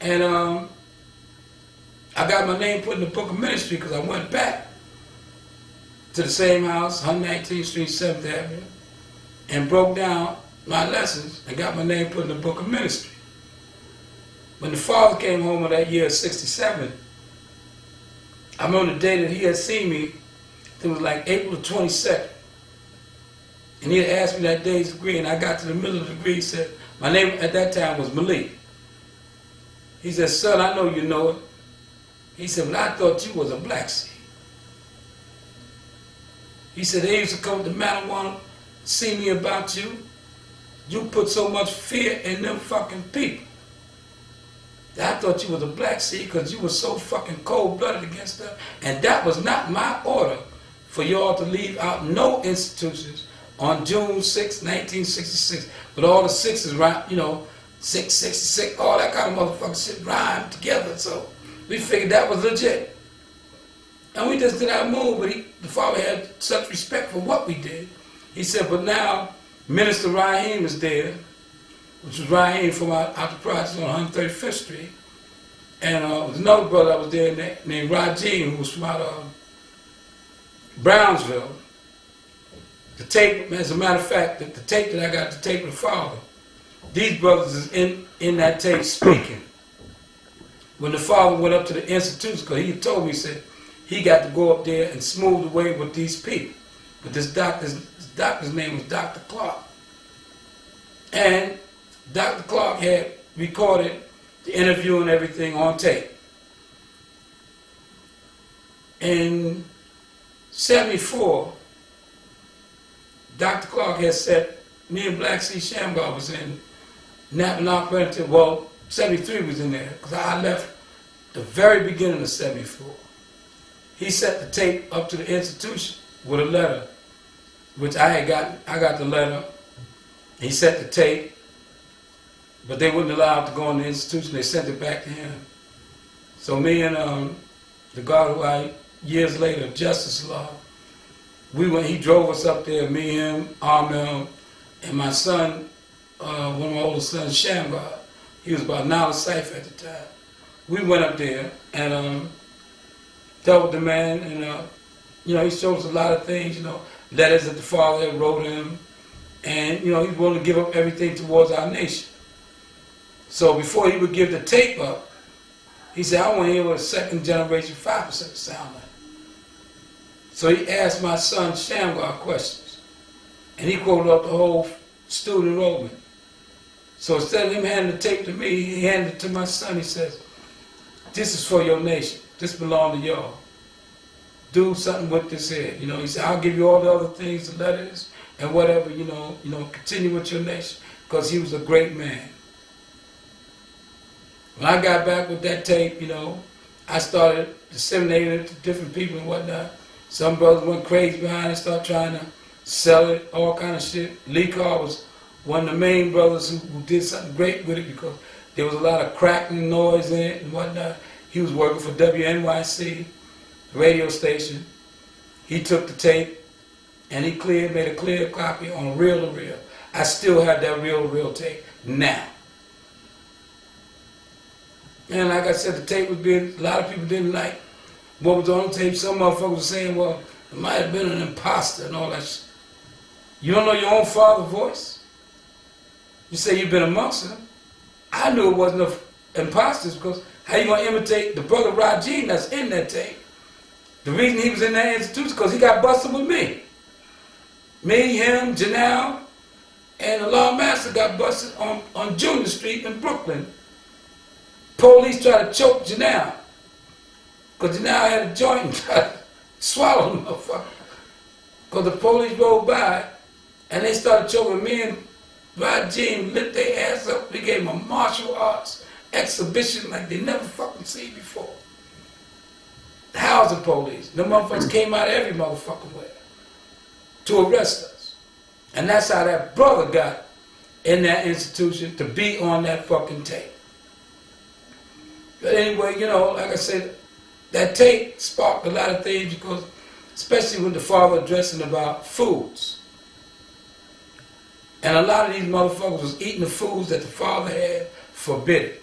And I got my name put in the book of ministry because I went back to the same house, 119th Street, 7th Avenue, and broke down my lessons and got my name put in the book of ministry. When the father came home of that year, 67, I remember the day that he had seen me, it was like April the 22nd. And he had asked me that day's degree, and I got to the middle of the degree. He said, my name at that time was Malik. He said, son, I know you know it. He said, but I thought you was a black seed. He said, they used to come to marijuana, see me about you. You put so much fear in them fucking people. I thought you was a black seed because you were so fucking cold-blooded against them. And that was not my order for y'all to leave out no institutions on June 6, 1966, with all the sixes, you know, 666, all that kind of motherfucking shit rhymed together. So we figured that was legit. And we just did our move, but the father had such respect for what we did. He said, but now Minister Raheem is there, which was Raheem from out the projects on 135th Street. And there was another brother that was there named Rasheen, who was from out of Brownsville. The tape, as a matter of fact, the tape that I got, the tape of the father, these brothers is in that tape speaking. When the father went up to the institution, because he told me, he said, he got to go up there and smooth the way with these people. But this doctor's name was Dr. Clark. And Dr. Clark had recorded the interview and everything on tape. In 74, Dr. Clark had said, me and Black C. Shamgod was in Napa Primitive. Well, 73 was in there, because I left the very beginning of 74. He set the tape up to the institution with a letter, which I got the letter. He set the tape, but they wouldn't allow it to go in the institution. They sent it back to him. So me and the guard who I, years later, Justice Law, we went, he drove us up there, me, him, Armel, and my son, one of my older sons, Shamgod. He was about Nala Cypher at the time. We went up there and dealt with the man, and you know, he showed us a lot of things, you know, letters that the father had wrote him, and you know, he was willing to give up everything towards our nation. So before he would give the tape up, he said, I want to hear what a second generation 5% sound like. So he asked my son Shamgod questions, and he quoted up the whole student enrollment. So instead of him handing the tape to me, he handed it to my son. He says, this is for your nation. This belongs to y'all. Do something with this here. You know, he said, I'll give you all the other things, the letters and whatever, you know, continue with your nation, because he was a great man. When I got back with that tape, you know, I started disseminating it to different people and whatnot. Some brothers went crazy behind it, started trying to sell it, all kind of shit. Lee Carr was one of the main brothers who did something great with it, because there was a lot of cracking noise in it and whatnot. He was working for WNYC, the radio station. He took the tape and he made a clear copy on a reel-to-reel. I still have that reel-to-reel tape now. And like I said, the tape was being, a lot of people didn't like what was on the tape. Some motherfuckers were saying, well, it might have been an imposter and all that shit. You don't know your own father's voice? You say you've been amongst them. I knew it wasn't an imposters, because how you gonna imitate the brother Rajeen that's in that tape? The reason he was in that institution is because he got busted with me. Me, him, Janelle, and the law master got busted on Junior Street in Brooklyn. Police tried to choke Janelle, because Janelle had a joint and tried to swallow the motherfucker. Because the police rolled by and they started choking me, and Rajeen lit their ass up. We gave them a martial arts exhibition like they never fucking seen before. The housing police, the motherfuckers came out every motherfucking way to arrest us. And that's how that brother got in that institution to be on that fucking tape. But anyway, you know, like I said, that tape sparked a lot of things, because especially when the father addressing about foods. And a lot of these motherfuckers was eating the foods that the father had forbidden.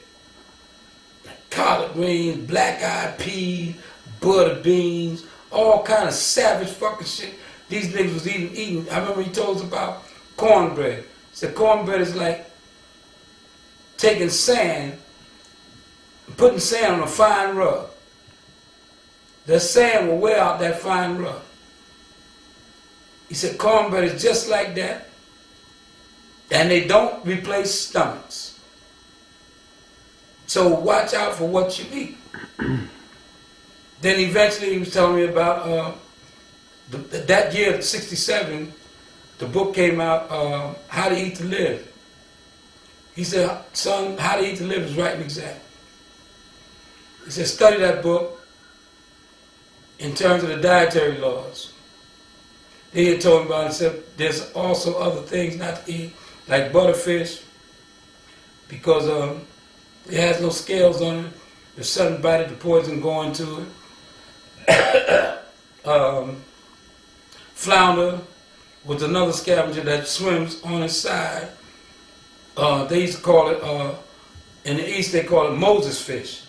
collard greens, black-eyed peas, butter beans, all kind of savage fucking shit. These niggas was eating. I remember he told us about cornbread. He said cornbread is like taking sand, putting sand on a fine rug. The sand will wear out that fine rug. He said cornbread is just like that, and they don't replace stomachs. So watch out for what you eat. Then eventually he was telling me about that year, '67, the book came out, How to Eat to Live. He said, son, How to Eat to Live is right and exact. He said, study that book in terms of the dietary laws. Then he told me about it and said, there's also other things not to eat, like butterfish, because it has no scales on it. If something bite it, the poison go into it. Flounder was another scavenger that swims on its side. They used to call it, in the East they call it Moses fish,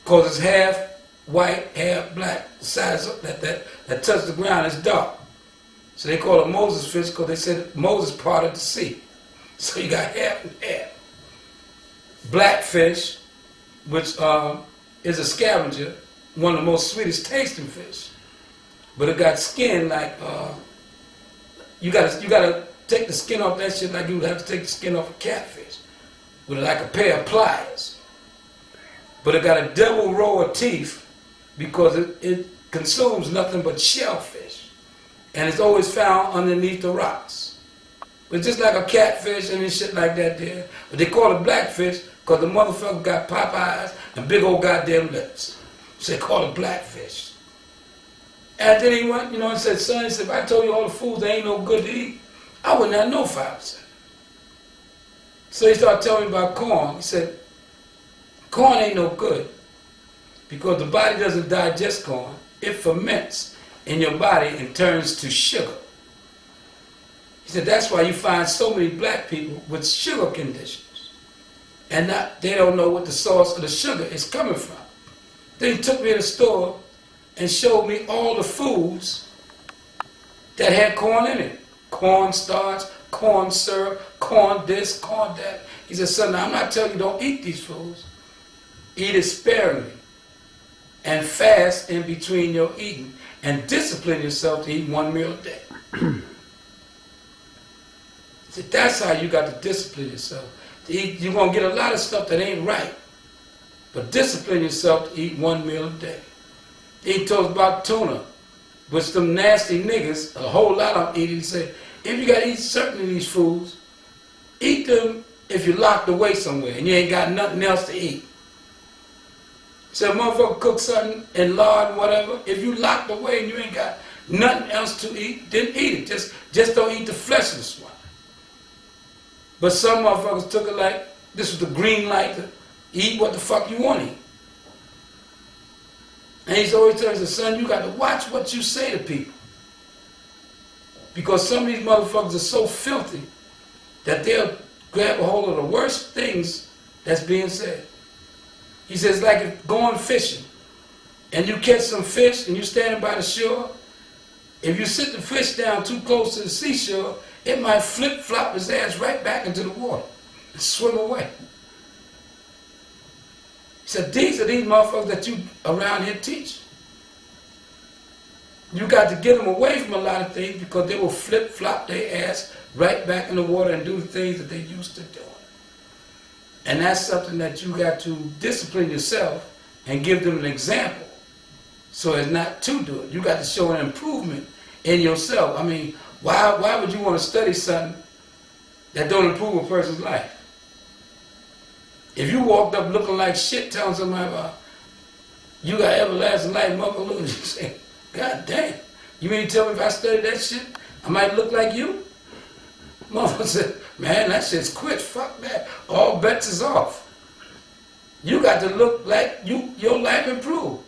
because it's half white, half black. The sides that touch the ground is dark. So they call it Moses fish because they said Moses parted the sea. So you got half and half. Blackfish, which is a scavenger, one of the most sweetest tasting fish, but it got skin like you gotta take the skin off that shit like you would have to take the skin off a catfish with like a pair of pliers. But it got a double row of teeth because it consumes nothing but shellfish, and it's always found underneath the rocks. It's just like a catfish and shit like that there. But they call it blackfish because the motherfucker got pop eyes and big old goddamn lips. So they call it blackfish. And then he went, and said, son, he said, if I told you all the foods that ain't no good to eat, I wouldn't have no 5%. So he started telling me about corn. He said, corn ain't no good because the body doesn't digest corn. It ferments in your body and turns to sugar. He said, that's why you find so many black people with sugar conditions. And they don't know what the source of the sugar is coming from. Then he took me to the store and showed me all the foods that had corn in it. Corn starch, corn syrup, corn this, corn that. He said, son, now I'm not telling you don't eat these foods. Eat it sparingly and fast in between your eating and discipline yourself to eat one meal a day. He said, that's how you got to discipline yourself. To eat, you're going to get a lot of stuff that ain't right, but discipline yourself to eat one meal a day. He told us about tuna, which them nasty niggas, a whole lot of them eat it. He said, if you got to eat certain of these foods, eat them if you're locked away somewhere and you ain't got nothing else to eat. So a motherfucker cook something in lard, whatever, if you locked away and you ain't got nothing else to eat, then eat it. Just don't eat the fleshless one. But some motherfuckers took it like this was the green light to eat what the fuck you want to eat. And he's always telling us, son, you got to watch what you say to people. Because some of these motherfuckers are so filthy that they'll grab a hold of the worst things that's being said. He says, like if going fishing and you catch some fish and you're standing by the shore, if you sit the fish down too close to the seashore, it might flip-flop his ass right back into the water and swim away. He said, these are these motherfuckers that you around here teach. You got to get them away from a lot of things because they will flip-flop their ass right back in the water and do the things that they used to do. And that's something that you got to discipline yourself and give them an example so as not to do it. You got to show an improvement in yourself. I mean, why would you want to study something that don't improve a person's life? If you walked up looking like shit, telling somebody about you got everlasting life, motherfucker, look at you and say, God damn, you mean to tell me if I study that shit, I might look like you? Motherfucker said, man, that shit's quit, fuck that. All bets is off. You got to look like your life improved.